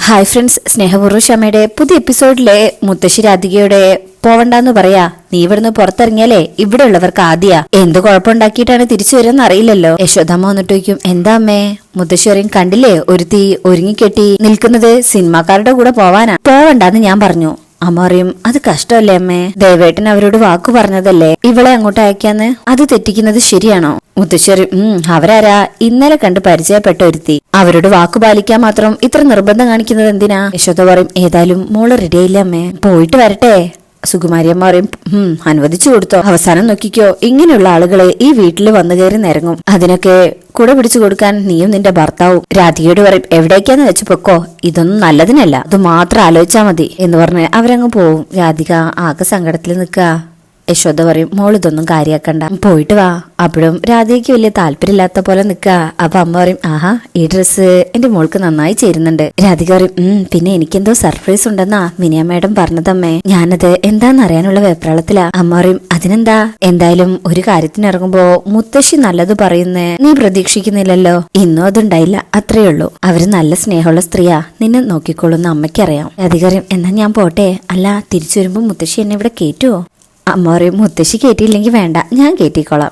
Hi friends, സ്നേഹപൂർവ്വ ക്ഷമയുടെ പുതിയ എപ്പിസോഡിലെ മുത്തശ്ശി രാധികയുടെ പോവണ്ടെന്ന് പറയാ. നീ ഇവിടുന്ന് പുറത്തിറങ്ങിയാലേ ഇവിടെ ഉള്ളവർക്ക് ആദ്യാ എന്ത് കുഴപ്പമുണ്ടാക്കിയിട്ടാണ് തിരിച്ചു വരുമെന്ന് അറിയില്ലല്ലോ. യശോദാമ്മ വന്നിട്ട് ചോദിക്കും, എന്താ അമ്മേ? മുത്തശ്ശി പറയും, കണ്ടില്ലേ ഒരുത്തി ഒരുങ്ങിക്കെട്ടി നിൽക്കുന്നത് സിനിമാക്കാരുടെ കൂടെ പോവാനാ. പോവണ്ടെന്ന് ഞാൻ പറഞ്ഞു. അമ്മ പറയും, അത് കഷ്ടമല്ലേ അമ്മേ? ദയവേട്ടൻ അവരോട് വാക്കു പറഞ്ഞതല്ലേ ഇവളെ അങ്ങോട്ട് അയക്കാന്ന്. അത് തെറ്റിക്കുന്നത് ശരിയാണോ? മുത്തശ്ശേരി അവരാരാ? ഇന്നലെ കണ്ട് പരിചയപ്പെട്ട ഒരുത്തി. അവരോട് വാക്കു പാലിക്കാൻ മാത്രം ഇത്ര നിർബന്ധം കാണിക്കുന്നത് എന്തിനാ? യശോദ പറയും, ഏതായാലും മോള് റെഡിയായില്ല അമ്മേ, പോയിട്ട് വരട്ടെ. സുകുമാരിയമ്മ പറയും, അനുവദിച്ചു കൊടുത്തോ? അവസാനം നോക്കിക്കോ, ഇങ്ങനെയുള്ള ആളുകളെ ഈ വീട്ടിൽ വന്നു കയറി നിരങ്ങും. അതിനൊക്കെ കൂടെ പിടിച്ചു കൊടുക്കാൻ നീയും നിന്റെ ഭർത്താവും. രാധികയോട് പറയും, എവിടേക്കാന്ന് വെച്ച് പൊക്കോ, ഇതൊന്നും നല്ലതിനല്ല, അത് മാത്രം ആലോചിച്ചാ മതി എന്ന് പറഞ്ഞ് അവരങ്ങ് പോവും. രാധിക ആകെ സങ്കടത്തിൽ നിൽക്കുക. യശോദ പറയും, മോളിതൊന്നും കാര്യാക്കണ്ട, പോയിട്ട് വാ. അപ്പോഴും രാധികയ്ക്ക് വലിയ താല്പര്യമില്ലാത്ത പോലെ നിക്ക. അപ്പൊ അമ്മ പറയും, ആഹാ ഈ ഡ്രസ്സ് എന്റെ മോൾക്ക് നന്നായി ചേരുന്നുണ്ട്. രാധിക പറയും, പിന്നെ എനിക്കെന്തോ സർപ്രൈസ് ഉണ്ടെന്നാ മിനിയ മാഡം പറഞ്ഞതമ്മേ. ഞാനത് എന്താന്ന് അറിയാനുള്ള വെപ്രാളത്തിലാ. അമ്മ പറയും, അതിനെന്താ? എന്തായാലും ഒരു കാര്യത്തിന് ഇറങ്ങുമ്പോ മുത്തശ്ശി നല്ലത് പറയുന്നേ നീ പ്രതീക്ഷിക്കുന്നില്ലല്ലോ. ഇന്നും അതുണ്ടായില്ല, അത്രേ ഉള്ളൂ. അവര് നല്ല സ്നേഹമുള്ള സ്ത്രീയാ, നിന്നെ നോക്കിക്കൊള്ളുന്ന അമ്മയ്ക്കറിയാം. രാധിക പറയും, എന്നാ ഞാൻ പോട്ടെ. അല്ല, തിരിച്ചു വരുമ്പോ മുത്തശ്ശി എന്നെ ഇവിടെ കേറ്റുവോ? അമ്മ പറയും, മുത്തശ്ശി കേട്ടിയില്ലെങ്കിൽ വേണ്ട, ഞാൻ കേട്ടിക്കോളാം.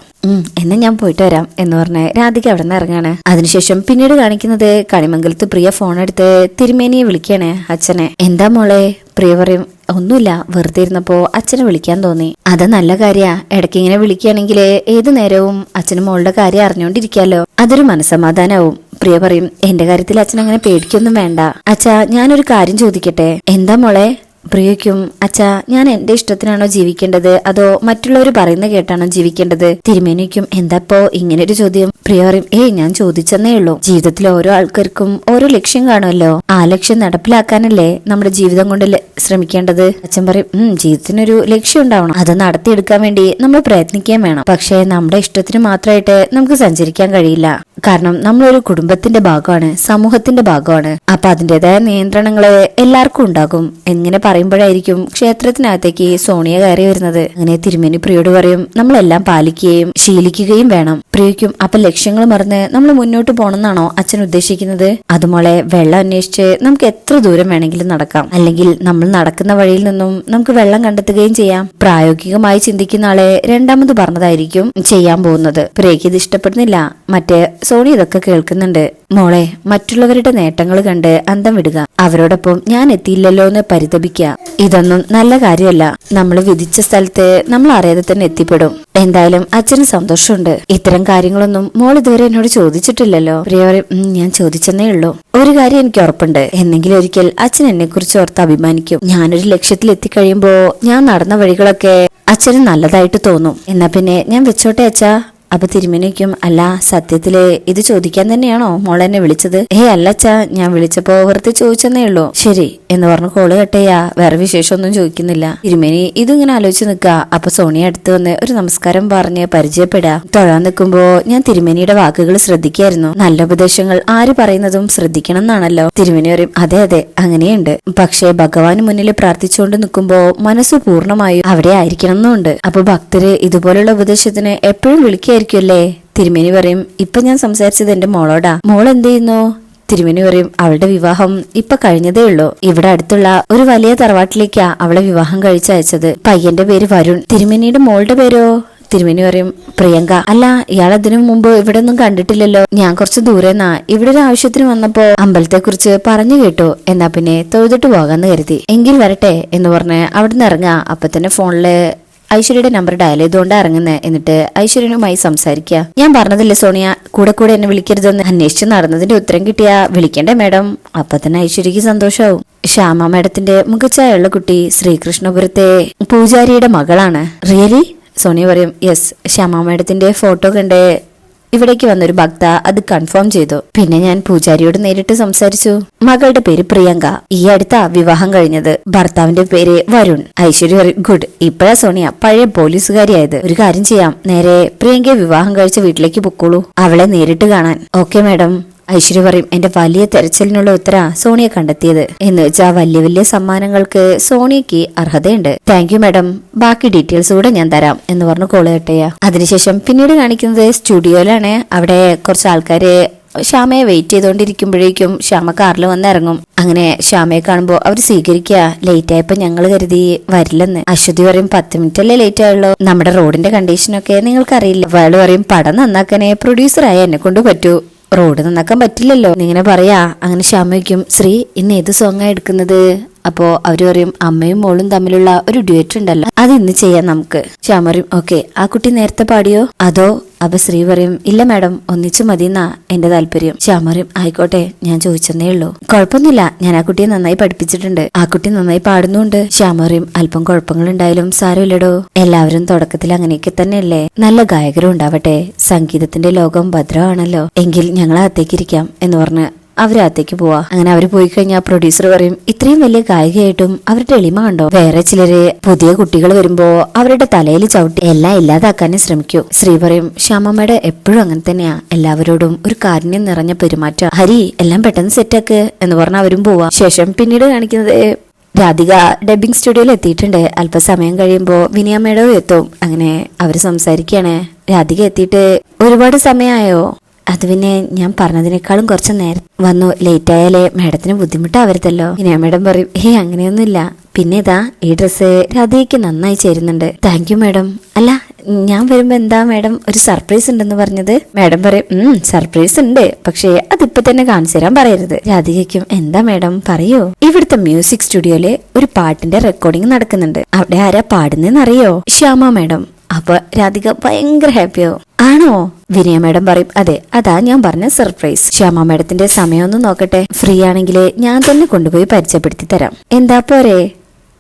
എന്നാ ഞാൻ പോയിട്ട് വരാം എന്ന് പറഞ്ഞ് രാധിക അവിടെ നിന്ന് ഇറങ്ങാണ്. അതിനുശേഷം പിന്നീട് കാണിക്കുന്നത് കണിമംഗലത്ത് പ്രിയ ഫോൺ എടുത്ത് തിരുമേനിയെ വിളിക്കാണ്, അച്ഛനെ. എന്താ മോളെ? പ്രിയ പറയും, ഒന്നുമില്ല, വെറുതെ ഇരുന്നപ്പോ അച്ഛനെ വിളിക്കാൻ തോന്നി. അത് നല്ല കാര്യാ, ഇടയ്ക്ക് ഇങ്ങനെ വിളിക്കുകയാണെങ്കിൽ ഏതു നേരവും അച്ഛന് മോളുടെ കാര്യം അറിഞ്ഞോണ്ടിരിക്കാലോ, അതൊരു മനസ്സമാധാനാവും. പ്രിയ പറയും, എന്റെ കാര്യത്തിൽ അച്ഛൻ അങ്ങനെ പേടിക്കൊന്നും വേണ്ട. അച്ഛാ, ഞാനൊരു കാര്യം ചോദിക്കട്ടെ? എന്താ മോളെ? പ്രിയയ്ക്കും, അച്ഛാ ഞാൻ എന്റെ ഇഷ്ടത്തിനാണോ ജീവിക്കേണ്ടത് അതോ മറ്റുള്ളവർ പറയുന്ന കേട്ടാണോ ജീവിക്കേണ്ടത്? തിരുമേനിക്കും എന്താപ്പോ ഇങ്ങനൊരു ചോദ്യം? പ്രിയ പറയും, ഞാൻ ചോദിച്ചെന്നേ ഉള്ളൂ. ജീവിതത്തിൽ ഓരോ ആൾക്കാർക്കും ഓരോ ലക്ഷ്യം കാണുമല്ലോ, ആ ലക്ഷ്യം നടപ്പിലാക്കാനല്ലേ നമ്മുടെ ജീവിതം കൊണ്ട് ശ്രമിക്കേണ്ടത്. അച്ഛൻ പറയും, ജീവിതത്തിനൊരു ലക്ഷ്യം ഉണ്ടാവണം, അത് നടത്തിയെടുക്കാൻ വേണ്ടി നമ്മൾ പ്രയത്നിക്കാൻ വേണം. പക്ഷേ നമ്മുടെ ഇഷ്ടത്തിന് മാത്രമായിട്ട് നമുക്ക് സഞ്ചരിക്കാൻ കഴിയില്ല. കാരണം നമ്മളൊരു കുടുംബത്തിന്റെ ഭാഗമാണ്, സമൂഹത്തിന്റെ ഭാഗമാണ്. അപ്പൊ അതിൻ്റെതായ നിയന്ത്രണങ്ങള് എല്ലാവർക്കും ഉണ്ടാകും. എങ്ങനെ പറയുമ്പോഴായിരിക്കും ക്ഷേത്രത്തിനകത്തേക്ക് സോണിയ കയറി വരുന്നത്. അങ്ങനെ തിരുമേനി പ്രിയോട് പറയും, നമ്മളെല്ലാം പാലിക്കുകയും ശീലിക്കുകയും വേണം. പ്രിയയ്ക്കും, അപ്പൊ ലക്ഷ്യങ്ങൾ മറന്ന് നമ്മൾ മുന്നോട്ട് പോകണമെന്നാണോ അച്ഛൻ ഉദ്ദേശിക്കുന്നത്? അതുമോളെ, വെള്ളം അന്വേഷിച്ച് നമുക്ക് എത്ര ദൂരം വേണമെങ്കിലും നടക്കാം, അല്ലെങ്കിൽ നമ്മൾ നടക്കുന്ന വഴിയിൽ നിന്നും നമുക്ക് വെള്ളം കണ്ടെത്തുകയും ചെയ്യാം. പ്രായോഗികമായി ചിന്തിക്കുന്ന ആളെ രണ്ടാമത് പറഞ്ഞതായിരിക്കും ചെയ്യാൻ പോകുന്നത്. പ്രിയയ്ക്ക് ഇത് ഇഷ്ടപ്പെടുന്നില്ല. മറ്റേ സോണി ഇതൊക്കെ കേൾക്കുന്നുണ്ട്. മോളെ, മറ്റുള്ളവരുടെ നേട്ടങ്ങൾ കണ്ട് അന്തം വിടുക, അവരോടൊപ്പം ഞാൻ എത്തിയില്ലല്ലോ എന്ന് പരിതപിക്കുക, ഇതൊന്നും നല്ല കാര്യമല്ല. നമ്മൾ വിധിച്ച സ്ഥലത്ത് നമ്മൾ അറിയാതെ തന്നെ എത്തിപ്പെടും. എന്തായാലും അച്ഛന് സന്തോഷമുണ്ട്. ഇത്തരം കാര്യങ്ങളൊന്നും മോൾ ഇതുവരെ എന്നോട് ചോദിച്ചിട്ടില്ലല്ലോ. പ്രിയ പറയും, ഞാൻ ചോദിച്ചെന്നേ ഉള്ളൂ. ഒരു കാര്യം എനിക്ക് ഉറപ്പുണ്ട്, എന്നെങ്കിലും ഒരിക്കൽ അച്ഛൻ എന്നെ കുറിച്ച് ഓർത്ത് അഭിമാനിക്കും. ഞാനൊരു ലക്ഷ്യത്തിൽ എത്തിക്കഴിയുമ്പോ ഞാൻ നടന്ന വഴികളൊക്കെ അച്ഛന് നല്ലതായിട്ട് തോന്നും. എന്നാ പിന്നെ ഞാൻ വെച്ചോട്ടെ അച്ഛാ. അപ്പൊ തിരുമേനിക്കും, അല്ല സത്യത്തില് ഇത് ചോദിക്കാൻ തന്നെയാണോ മോളെന്നെ വിളിച്ചത്? അല്ലച്ചാ, ഞാൻ വിളിച്ചപ്പോ വെറുതെ ചോദിച്ചെന്നേ ഉള്ളൂ. ശരി എന്ന് പറഞ്ഞ് കോള് കെട്ടയാ. വേറെ വിശേഷമൊന്നും ചോദിക്കുന്നില്ല. തിരുമേനി ഇതിങ്ങനെ ആലോചിച്ച് നിൽക്കുക. അപ്പൊ സോണിയ അടുത്ത് വന്ന് ഒരു നമസ്കാരം പറഞ്ഞ് പരിചയപ്പെടാ. തൊഴാൻ നിൽക്കുമ്പോ ഞാൻ തിരുമേനിയുടെ വാക്കുകൾ ശ്രദ്ധിക്കായിരുന്നു. നല്ല ഉപദേശങ്ങൾ ആര് പറയുന്നതും ശ്രദ്ധിക്കണം എന്നാണല്ലോ. തിരുമേനി പറയും, അതെ അതെ അങ്ങനെയുണ്ട്. പക്ഷെ ഭഗവാന് മുന്നിൽ പ്രാർത്ഥിച്ചുകൊണ്ട് നിൽക്കുമ്പോ മനസ്സ് പൂർണ്ണമായും അവിടെ ആയിരിക്കണം എന്നുണ്ട്. അപ്പൊ ഭക്തര് ഇതുപോലുള്ള ഉപദേശത്തിന് എപ്പോഴും വിളിക്കുക ല്ലേ? തിരുമേനി പറയും, ഇപ്പൊ ഞാൻ സംസാരിച്ചത് എന്റെ മോളോടാ. മോൾ എന്ത് ചെയ്യുന്നു? തിരുമേനി പറയും, അവളുടെ വിവാഹം ഇപ്പൊ കഴിഞ്ഞതേ ഉള്ളൂ. ഇവിടെ അടുത്തുള്ള ഒരു വലിയ തറവാട്ടിലേക്കാ അവളെ വിവാഹം കഴിച്ചയച്ചത്. പയ്യന്റെ പേര് വരുൺ. തിരുമേനിയുടെ മോളുടെ പേരോ? തിരുമേനി പറയും, പ്രിയങ്ക. അല്ല, ഇയാൾ അതിനു മുമ്പ് ഇവിടെ ഒന്നും കണ്ടിട്ടില്ലല്ലോ. ഞാൻ കുറച്ച് ദൂരെന്നാ. ഇവിടെ ഒരു ആവശ്യത്തിന് വന്നപ്പോ അമ്പലത്തെ കുറിച്ച് പറഞ്ഞു കേട്ടു. എന്നാ പിന്നെ തൊഴുതിട്ട് പോകാന്ന് കരുതി. എങ്കിൽ വരട്ടെ എന്ന് പറഞ്ഞ് അവിടുന്ന് ഇറങ്ങാ. അപ്പൊ തന്നെ ഫോണില് ഐശ്വര്യയുടെ നമ്പർ ഡയൽ ചെയ്തുകൊണ്ട് ഇറങ്ങുന്നേ. എന്നിട്ട് ഐശ്വര്യനുമായി സംസാരിക്കുക. ഞാൻ പറഞ്ഞതില്ലേ സോണിയ, കൂടെ കൂടെ എന്നെ വിളിക്കരുതെന്ന്. അന്വേഷിച്ച് നടന്നതിന്റെ ഉത്തരം കിട്ടിയാ വിളിക്കണ്ടേ മാഡം? അപ്പൊ തന്നെ ഐശ്വര്യക്ക് സന്തോഷാവും. ശ്യാമ മാഡത്തിന്റെ മുഖച്ചായുള്ള കുട്ടി ശ്രീകൃഷ്ണപുരത്തെ പൂജാരിയുടെ മകളാണ്. റിയലി? സോണിയ പറയും, യെസ്. ശ്യാമ മാഡത്തിന്റെ ഫോട്ടോ കണ്ട് ഇവിടേക്ക് വന്നൊരു ഭക്ത അത് കൺഫേം ചെയ്തു. പിന്നെ ഞാൻ പൂജാരിയോട് നേരിട്ട് സംസാരിച്ചു. മകളുടെ പേര് പ്രിയങ്ക. ഈ അടുത്ത വിവാഹം കഴിഞ്ഞത്. ഭർത്താവിന്റെ പേര് വരുൺ. ഐശ്വര്യ പറയും, ഗുഡ്. ഇപ്പഴാ സോണിയ പഴയ പോലീസുകാരിയായത്. ഒരു കാര്യം ചെയ്യാം, നേരെ പ്രിയങ്കയെ വിവാഹം കഴിച്ച വീട്ടിലേക്ക് പൊക്കോളൂ, അവളെ നേരിട്ട് കാണാൻ. Okay madam. ഐശ്വര്യ പറയും, എന്റെ വലിയ തെരച്ചിലിനുള്ള ഉത്തര സോണിയ കണ്ടെത്തിയത്. എന്ന് വെച്ചാൽ വലിയ വലിയ സമ്മാനങ്ങൾക്ക് സോണിയക്ക് അർഹതയുണ്ട്. താങ്ക് യു മാഡം, ബാക്കി ഡീറ്റെയിൽസ് കൂടെ ഞാൻ തരാം എന്ന് പറഞ്ഞു കോള് കെട്ടയ്യ. അതിനുശേഷം പിന്നീട് കാണിക്കുന്നത് സ്റ്റുഡിയോയിലാണ്. അവിടെ കുറച്ച് ആൾക്കാര് ശ്യാമയെ വെയിറ്റ് ചെയ്തുകൊണ്ടിരിക്കുമ്പോഴേക്കും ശ്യാമ കാറിൽ വന്ന് ഇറങ്ങും. അങ്ങനെ ശ്യാമയെ കാണുമ്പോ അവര് സ്വീകരിക്കുക. ലേറ്റ് ആയപ്പോ ഞങ്ങൾ കരുതി വരില്ലെന്ന്. അശ്വതി പറയും 10 മിനിറ്റ് അല്ലേ ലേറ്റ് ആയുള്ളൂ, നമ്മുടെ റോഡിന്റെ കണ്ടീഷനൊക്കെ നിങ്ങൾക്കറിയില്ല. അയാള് പറയും പടം നന്നാക്കാനേ പ്രൊഡ്യൂസറായ എന്നെ കൊണ്ട് പറ്റൂ, റോഡ് നന്നാക്കാൻ പറ്റില്ലല്ലോ എന്നിങ്ങനെ പറയാ. അങ്ങനെ ശ്യാമ വയ്ക്കും ശ്രീ ഇന്ന് ഏത് സോങ്ങാ എടുക്കുന്നത്? അപ്പോ അവര് പറയും അമ്മയും മോളും തമ്മിലുള്ള ഒരു ഡ്യുവറ്റ് ഉണ്ടല്ലോ, അത് ഇന്ന് ചെയ്യാം നമുക്ക്. ശ്യാമ പറയും ഓക്കെ. ആ കുട്ടി നേരത്തെ പാടിയോ അതോ? അപ്പൊ ശ്രീ പറയും ഇല്ല മാഡം, ഒന്നിച്ചു മതിയെന്നാ എന്റെ താല്പര്യം. ശ്യാമ പറയും ആയിക്കോട്ടെ, ഞാൻ ചോദിച്ചെന്നേ ഉള്ളൂ, കുഴപ്പമൊന്നുമില്ല, ഞാൻ ആ കുട്ടിയെ നന്നായി പഠിപ്പിച്ചിട്ടുണ്ട്, ആ കുട്ടി നന്നായി പാടുന്നുണ്ട്. ശ്യാമ പറയും അല്പം കുഴപ്പങ്ങൾ ഉണ്ടായാലും സാരമില്ലടോ, എല്ലാവരും തുടക്കത്തിൽ അങ്ങനെയൊക്കെ തന്നെയല്ലേ, നല്ല ഗായകരും ഉണ്ടാവട്ടെ, സംഗീതത്തിന്റെ ലോകം ഭദ്രമാണല്ലോ, എങ്കിൽ ഞങ്ങൾ അകത്തേക്കിരിക്കാം എന്ന് പറഞ്ഞ് അവരകത്തേക്ക് പോവാ. അങ്ങനെ അവര് പോയി കഴിഞ്ഞാൽ പ്രൊഡ്യൂസർ പറയും ഇത്രയും വലിയ ഗായികയായിട്ടും അവരുടെ എളിമ കണ്ടോ, വേറെ ചിലര് പുതിയ കുട്ടികൾ വരുമ്പോ അവരുടെ തലയിൽ ചവിട്ടി എല്ലാം ഇല്ലാതാക്കാനും ശ്രമിക്കൂ. ശ്രീ പറയും ശ്യാമമ്മയുടെ എപ്പോഴും അങ്ങനെ തന്നെയാ, എല്ലാവരോടും ഒരു കാരുണ്യം നിറഞ്ഞ പെരുമാറ്റം, ഹരി എല്ലാം പെട്ടെന്ന് സെറ്റാക്ക് എന്ന് പറഞ്ഞ അവരും പോവാ. ശേഷം പിന്നീട് കാണിക്കുന്നത് രാധിക ഡബിംഗ് സ്റ്റുഡിയോയിൽ എത്തിയിട്ടുണ്ട്. അല്പസമയം കഴിയുമ്പോ വിനിയ മേഡവും എത്തും. അങ്ങനെ അവര് സംസാരിക്കുകയാണ്. രാധിക എത്തിയിട്ട് ഒരുപാട് സമയമായോ? അത് പിന്നെ ഞാൻ പറഞ്ഞതിനേക്കാളും കുറച്ച് നേരം വന്നു, ലേറ്റ് ആയാലേ മാഡത്തിന് ബുദ്ധിമുട്ടാവരുതല്ലോ. വിനയ മാഡം പറയും അങ്ങനെയൊന്നുമില്ല, പിന്നെ ഇതാ ഈ ഡ്രസ്സ് രാധികയ്ക്ക് നന്നായി ചേരുന്നുണ്ട്. Thank you madam. അല്ല ഞാൻ വരുമ്പോ എന്താ മാഡം ഒരു സർപ്രൈസ് ഉണ്ടെന്ന് പറഞ്ഞത്? മാഡം പറയും സർപ്രൈസ് ഉണ്ട്, പക്ഷേ അതിപ്പോ തന്നെ കാണിച്ചു തരാൻ പറയരുത്. രാധികയ്ക്കും എന്താ മാഡം പറയൂ. ഇവിടുത്തെ മ്യൂസിക് സ്റ്റുഡിയോയില് ഒരു പാട്ടിന്റെ റെക്കോർഡിംഗ് നടക്കുന്നുണ്ട്, അവിടെ ആരാ പാടുന്നറിയോ? ശ്യാമ മാഡം. അപ്പൊ രാധിക ഭയങ്കര ഹാപ്പിയോ? ആണോ? വിനയ മാഡം പറയും അതെ, അതാ ഞാൻ പറഞ്ഞ സർപ്രൈസ്. ശ്യാമ മാഡത്തിന്റെ സമയമൊന്നും നോക്കട്ടെ, ഫ്രീ ആണെങ്കിൽ ഞാൻ തന്നെ കൊണ്ടുപോയി പരിചയപ്പെടുത്തി തരാം, എന്താ പോരെ?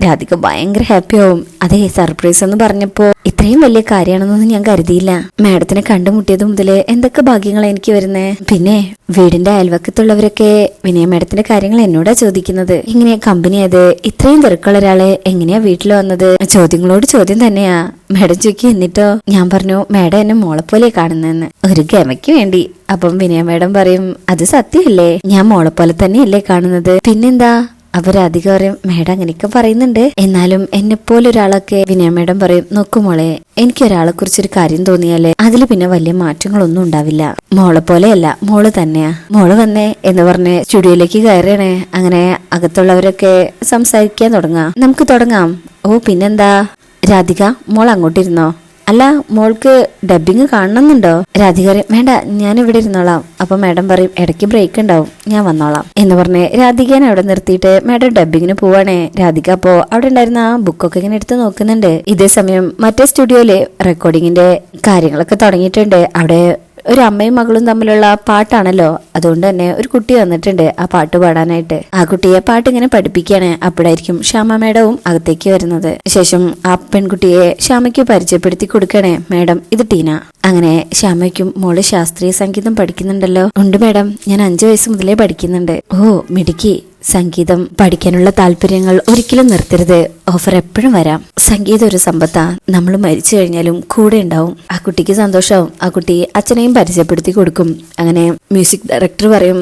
രാധിക ഭയങ്കര ഹാപ്പിയാവും. അതെ, സർപ്രൈസ് എന്ന് പറഞ്ഞപ്പോ ഇത്രയും വലിയ കാര്യമാണെന്നൊന്നും ഞാൻ കരുതിയില്ല. മാഡത്തിനെ കണ്ടുമുട്ടിയത് മുതല് എന്തൊക്കെ ഭാഗ്യങ്ങളാണ് എനിക്ക് വരുന്നേ. പിന്നെ വീടിന്റെ അയൽവക്കത്തുള്ളവരൊക്കെ വിനയ മാഡത്തിന്റെ കാര്യങ്ങൾ എന്നോടാ ചോദിക്കുന്നത്. എങ്ങനെയാ കമ്പനി ആയത്, ഇത്രയും തിരക്കുള്ള ഒരാള് എങ്ങനെയാ വീട്ടിൽ വന്നത്? ചോദ്യങ്ങളോട് ചോദ്യം തന്നെയാ. മാഡം ചോദിക്കും എന്നിട്ടോ? ഞാൻ പറഞ്ഞു മാഡം എന്നെ മോളെപ്പോലെ കാണുന്നെന്ന്, ഒരു ഗമയ്ക്ക് വേണ്ടി. അപ്പം വിനയ മാഡം പറയും അത് സത്യമല്ലേ, ഞാൻ മോളെപ്പോലെ തന്നെയല്ലേ കാണുന്നത്, പിന്നെന്താ? അവരധികം പറയും മാഡം അങ്ങനെയൊക്കെ പറയുന്നുണ്ട്, എന്നാലും എന്നെ പോലെ ഒരാളൊക്കെ. വിനയ മാഡം പറയും നോക്കുമോളെ, എനിക്ക് ഒരാളെ കുറിച്ചൊരു കാര്യം തോന്നിയാലേ അതില് പിന്നെ വലിയ മാറ്റങ്ങളൊന്നും ഉണ്ടാവില്ല. മോളെ പോലെയല്ല, മോള് തന്നെയാ. മോള് വന്നേ എന്ന് പറഞ്ഞ് സ്റ്റുഡിയോയിലേക്ക് കയറിയണേ. അങ്ങനെ അകത്തുള്ളവരൊക്കെ സംസാരിക്കാൻ തുടങ്ങാം. നമുക്ക് തുടങ്ങാം. ഓ പിന്നെന്താ രാധിക, മോൾ അങ്ങോട്ടിരുന്നോ? അല്ല മോൾക്ക് ഡബിങ് കാണണമെന്നുണ്ടോ? രാധിക വേണ്ട, ഞാൻ ഇവിടെ ഇരുന്നോളാം. അപ്പൊ മാഡം പറയും ഇടയ്ക്ക് ബ്രേക്ക് ഉണ്ടാവും, ഞാൻ വന്നോളാം എന്ന് പറഞ്ഞ് രാധികനെ അവിടെ നിർത്തിയിട്ട് മാഡം ഡബിങ്ങിന് പോവാണേ. രാധിക അപ്പോ അവിടെ ഉണ്ടായിരുന്ന ആ ബുക്കൊക്കെ ഇങ്ങനെ എടുത്ത് നോക്കുന്നുണ്ട്. ഇതേ സമയം മറ്റേ സ്റ്റുഡിയോയില് റെക്കോർഡിങ്ങിന്റെ കാര്യങ്ങളൊക്കെ തുടങ്ങിയിട്ടുണ്ട്. അവിടെ ഒരു അമ്മയും മകളും തമ്മിലുള്ള പാട്ടാണല്ലോ, അതുകൊണ്ട് തന്നെ ഒരു കുട്ടി വന്നിട്ടുണ്ട് ആ പാട്ട് പാടാനായിട്ട്. ആ കുട്ടിയെ പാട്ട് ഇങ്ങനെ പഠിപ്പിക്കുകയാണ്. അപ്പോഴായിരിക്കും ശ്യാമ മാഡവും അകത്തേക്ക് വരുന്നത്. ശേഷം ആ പെൺകുട്ടിയെ ശ്യാമയ്ക്ക് പരിചയപ്പെടുത്തി കൊടുക്കണേ. മാഡം ഇത് ടീന. അങ്ങനെ ശ്യാമയ്ക്കും മോള് ശാസ്ത്രീയ സംഗീതം പഠിക്കുന്നുണ്ടല്ലോ? ഉണ്ട് മാഡം, ഞാൻ 5 വയസ്സ് മുതലേ പഠിക്കുന്നുണ്ട്. ഓ മിടുക്കി. സംഗീതം പഠിക്കാനുള്ള താല്പര്യങ്ങൾ ഒരിക്കലും നിർത്തരുത്, ഓഫർ എപ്പോഴും വരാം. സംഗീതം ഒരു സമ്പത്താ, നമ്മൾ മരിച്ചു കഴിഞ്ഞാലും കൂടെ ഉണ്ടാവും. ആ കുട്ടിക്ക് സന്തോഷാവും. ആ കുട്ടി അച്ഛനെയും പരിചയപ്പെടുത്തി കൊടുക്കും. അങ്ങനെ മ്യൂസിക് ഡയറക്ടർ പറയും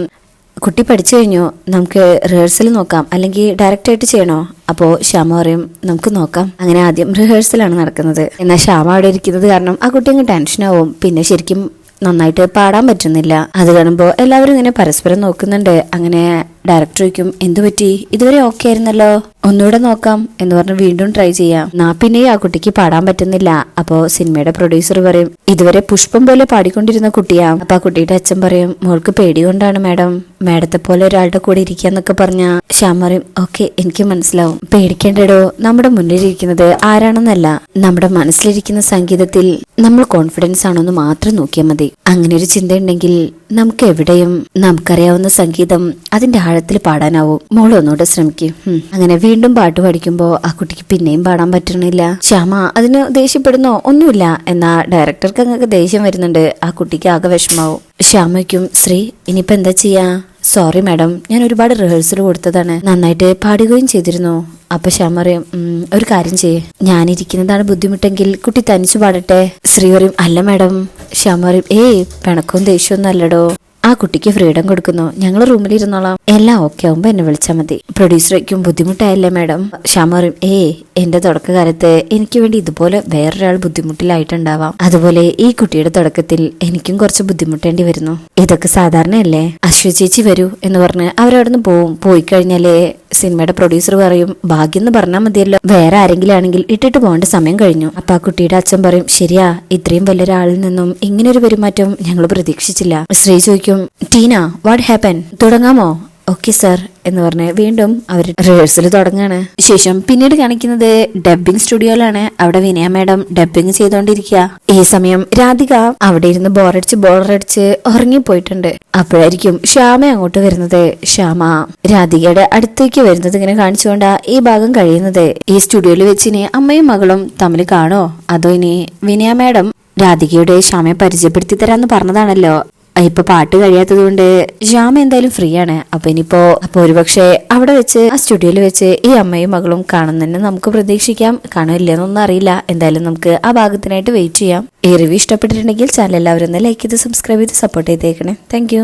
കുട്ടി പഠിച്ചു കഴിഞ്ഞോ, നമുക്ക് റിഹേഴ്സൽ നോക്കാം, അല്ലെങ്കിൽ ഡയറക്റ്റ് ആയിട്ട് ചെയ്യണോ? അപ്പോ ശ്യാമ പറയും നമുക്ക് നോക്കാം. അങ്ങനെ ആദ്യം റിഹേഴ്സലാണ് നടക്കുന്നത്. എന്നാൽ ശ്യാമ അവിടെ ഇരിക്കുന്നത് കാരണം ആ കുട്ടി അങ്ങ് ടെൻഷനാവും. പിന്നെ ശരിക്കും നന്നായിട്ട് പാടാൻ പറ്റുന്നില്ല. അത് കാണുമ്പോ എല്ലാവരും ഇങ്ങനെ പരസ്പരം നോക്കുന്നുണ്ട്. അങ്ങനെ ഡയറക്ടർ ചോദിക്കും എന്തു പറ്റി, ഇതുവരെ ഓക്കെ ആയിരുന്നല്ലോ, ഒന്നുകൂടെ നോക്കാം എന്ന് പറഞ്ഞ് വീണ്ടും ട്രൈ ചെയ്യാം. പിന്നെയും ആ കുട്ടിക്ക് പാടാൻ പറ്റുന്നില്ല. അപ്പോ സിനിമയുടെ പ്രൊഡ്യൂസർ പറയും ഇതുവരെ പുഷ്പം പോലെ പാടിക്കൊണ്ടിരുന്ന കുട്ടിയാ. അപ്പൊ ആ കുട്ടിയുടെ അച്ഛൻ പറയും മോൾക്ക് പേടി കൊണ്ടാണ് മാഡം, മാഡത്തെ പോലെ ഒരാളുടെ കൂടെ ഇരിക്കാന്നൊക്കെ പറഞ്ഞ ശ്യാം പറയും ഓക്കെ എനിക്ക് മനസ്സിലാവും, പേടിക്കേണ്ടടോ, നമ്മുടെ മുന്നിലിരിക്കുന്നത് ആരാണെന്നല്ല, നമ്മുടെ മനസ്സിലിരിക്കുന്ന സംഗീതത്തിൽ നമ്മൾ കോൺഫിഡൻസ് ആണോന്ന് മാത്രം നോക്കിയാൽ മതി. അങ്ങനെ ഒരു ചിന്തയുണ്ടെങ്കിൽ നമുക്ക് എവിടെയും നമുക്കറിയാവുന്ന സംഗീതം അതിന്റെ ആഴത്തിൽ പാടാനാവും. മോള് ഒന്നുകൂടെ ശ്രമിക്കും. അങ്ങനെ വീണ്ടും പാട്ട് പഠിക്കുമ്പോ ആ കുട്ടിക്ക് പിന്നെയും പാടാൻ പറ്റണില്ല. ശ്യാമ അതിന് ദേഷ്യപ്പെടുന്നോ? ഒന്നുമില്ല. എന്നാ ഡയറക്ടർക്ക് അങ്ങക്ക് ദേഷ്യം വരുന്നുണ്ട്. ആ കുട്ടിക്ക് ആകെ വിഷമാവും. ശ്യാമയ്ക്കും ശ്രീ ഇനിയിപ്പോ എന്താ ചെയ്യാ? സോറി മാഡം, ഞാൻ ഒരുപാട് റിഹേഴ്സൽ കൊടുത്തതാണ്, നന്നായിട്ട് പാടുകയും ചെയ്തിരുന്നു. അപ്പൊ ശ്യാമ പറയും ഒരു കാര്യം ചെയ്യേ, ഞാനിരിക്കുന്നതാണ് ബുദ്ധിമുട്ടെങ്കിൽ കുട്ടി തനിച്ചു പാടട്ടെ. ശ്രീ പറയും അല്ല മാഡം. ശ്യാമ പറയും പിണക്കവും ദേഷ്യമൊന്നും അല്ലടോ, ആ കുട്ടിക്ക് ഫ്രീഡം കൊടുക്കുന്നു. ഞങ്ങൾ റൂമിലിരുന്നോളാം, എല്ലാം ഓക്കെ ആവുമ്പോ എന്നെ വിളിച്ചാൽ മതി. പ്രൊഡ്യൂസറേക്കും ബുദ്ധിമുട്ടായല്ലേ മാഡം? ശ്യാമ പറയും, എന്റെ തുടക്കകാലത്ത് എനിക്ക് വേണ്ടി ഇതുപോലെ വേറൊരാൾ ബുദ്ധിമുട്ടിലായിട്ടുണ്ടാവാം. അതുപോലെ ഈ കുട്ടിയുടെ തുടക്കത്തിൽ എനിക്കും കുറച്ച് ബുദ്ധിമുട്ടേണ്ടി വരുന്നു. ഇതൊക്കെ സാധാരണയല്ലേ? അശ്വ ചേച്ചി വരൂ എന്ന് പറഞ്ഞ് അവരവിടുന്ന് പോയി കഴിഞ്ഞാലേ സിനിമയുടെ പ്രൊഡ്യൂസർ പറയും, ഭാഗ്യം എന്ന് പറഞ്ഞാൽ മതിയല്ലോ, വേറെ ആരെങ്കിലും ആണെങ്കിൽ ഇട്ടിട്ട് പോകേണ്ട സമയം കഴിഞ്ഞു. അപ്പൊ ആ കുട്ടിയുടെ അച്ഛൻ പറയും, ശരിയാ, ഇത്രയും വലിയൊരാളിൽ നിന്നും ഇങ്ങനൊരു പെരുമാറ്റം ഞങ്ങൾ പ്രതീക്ഷിച്ചില്ല. ശ്രീ ചോദിക്കും, ടീന വാട്ട് ഹാപ്പൻ, തുടങ്ങാമോ? ഓക്കെ സർ എന്ന് പറഞ്ഞ് വീണ്ടും അവർ റിഹേഴ്സൽ തുടങ്ങാണ്. ശേഷം പിന്നീട് കാണിക്കുന്നത് ഡബ്ബിംഗ് സ്റ്റുഡിയോയിലാണ്. അവിടെ വിനയ മാഡം ഡബ്ബിംഗ് ചെയ്തോണ്ടിരിക്കുക. ഈ സമയം രാധിക അവിടെ ഇരുന്ന് ബോറടിച്ച് ഉറങ്ങിപ്പോയിട്ടുണ്ട്. അപ്പോഴായിരിക്കും ശ്യാമ അങ്ങോട്ട് വരുന്നത്. ശ്യാമ രാധികയുടെ അടുത്തേക്ക് വരുന്നത് ഇങ്ങനെ കാണിച്ചുകൊണ്ടാ ഈ ഭാഗം കഴിയുന്നത്. ഈ സ്റ്റുഡിയോയിൽ വെച്ച് ഇനി അമ്മയും മകളും തമ്മിൽ കാണോ, അതോ ഇനി വിനയ മാഡം രാധികയുടെ ശ്യാമയെ പരിചയപ്പെടുത്തി തരാന്ന് പറഞ്ഞതാണല്ലോ. ഇപ്പൊ പാട്ട് കഴിയാത്തത് കൊണ്ട് ശ്യാമ എന്തായാലും ഫ്രീ ആണ്. അപ്പൊ ഒരുപക്ഷെ അവിടെ വെച്ച് ആ സ്റ്റുഡിയോയിൽ വെച്ച് ഈ അമ്മയും മകളും കാണുന്നതന്നെ നമുക്ക് പ്രതീക്ഷിക്കാം. കാണില്ലെന്നൊന്നും അറിയില്ല. എന്തായാലും നമുക്ക് ആ ഭാഗത്തിനായിട്ട് വെയിറ്റ് ചെയ്യാം. ഈ റിവ്യൂ ഇഷ്ടപ്പെട്ടിട്ടുണ്ടെങ്കിൽ ചാനൽ എല്ലാവരും ഒന്ന് ലൈക്ക് ചെയ്ത് സബ്സ്ക്രൈബ് ചെയ്ത് സപ്പോർട്ട് ചെയ്തേക്കണേ. താങ്ക്